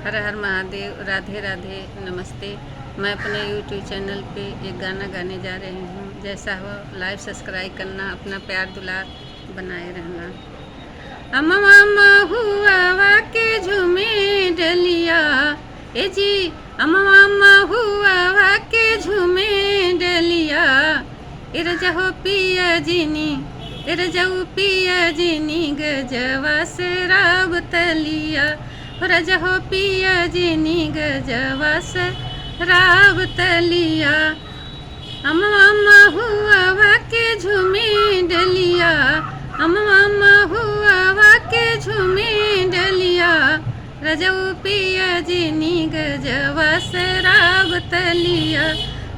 हर हर महादेव, राधे राधे, नमस्ते। मैं अपने यूट्यूब चैनल पे एक गाना गाने जा रही हूँ। जैसा हो लाइव सब्सक्राइब करना, अपना प्यार दुलार बनाए रहना। अम्मा हुआ के झूमे डलिया, ए जी अम्मा हुआ के झूमे डलिया, इरजहो पिया जीनी, इरजहु पिया जीनी गजवा शराब तलिया, रजहो पिया जीनी गजवा शराब तलिया। अम्मा हुआ के झूमे डलिया, अम्मा हुआ के झूमे डलिया, रजऊ पिया जीनी गजवा शराब तलिया,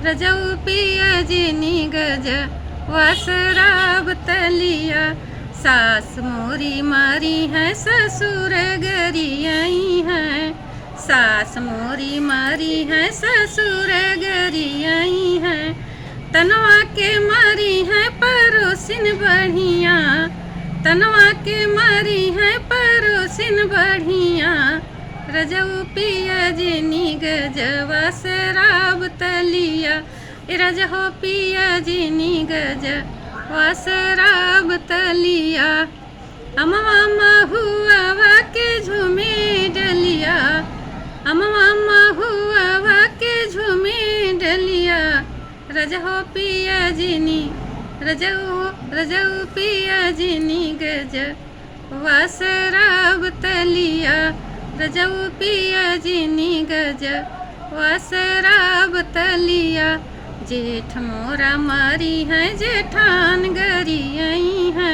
रजऊ पिया जीनी गजवा शराब तलिया। सास मोरी मारी है, ससुर गरियाई है, सास मोरी मारी है, ससुर गरियाई है, तनवा के मारी है परोसिन बढ़िया, तनवा के मारी है परोसिन बढ़िया, रजऊ पिया जीनी गजवा शराब तलिया, रजहो पिया जीनी गजवा शराब तलिया। अम्मा हुआ के झूमे डलिया, अम्मा हुआ के झूमे डलिया, रजहो पिया जीनी, रजऊ पिया जीनी गजवा शराब तलिया, रजऊ पिया जीनी गजवा शराब तलिया। जेठ मोरा मारी है, जेठान गरियाई है,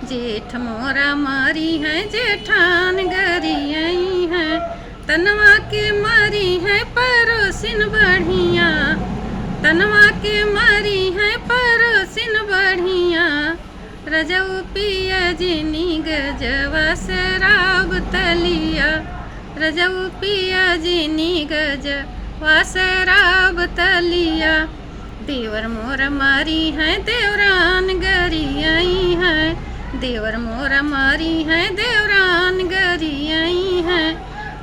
जेठ मोरा मारी है, जेठान गरियाई है, तनवा के मारी है परोसिन बढ़िया, तनवा के मारी है परोसिन बढ़िया, रजऊ पिया जीनी गजवा शराब तलिया, रजऊ पिया जीनी गजवा शराब तलिया। देवर मोर मारी है, देवरान गरियाई है, देवर मोर मारी है, देवरान गरियाई है,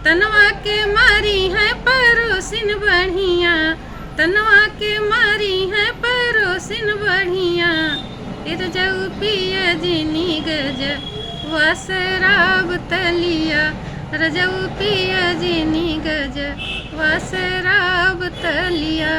तनवा के मारी है परोसिन बढ़िया, तनवा के मारी है परोसिन बढ़िया, इरजऊ पिया जीनी गजवा शराब तलिया, रजऊ पिया जीनी गजवा शराब तलिया।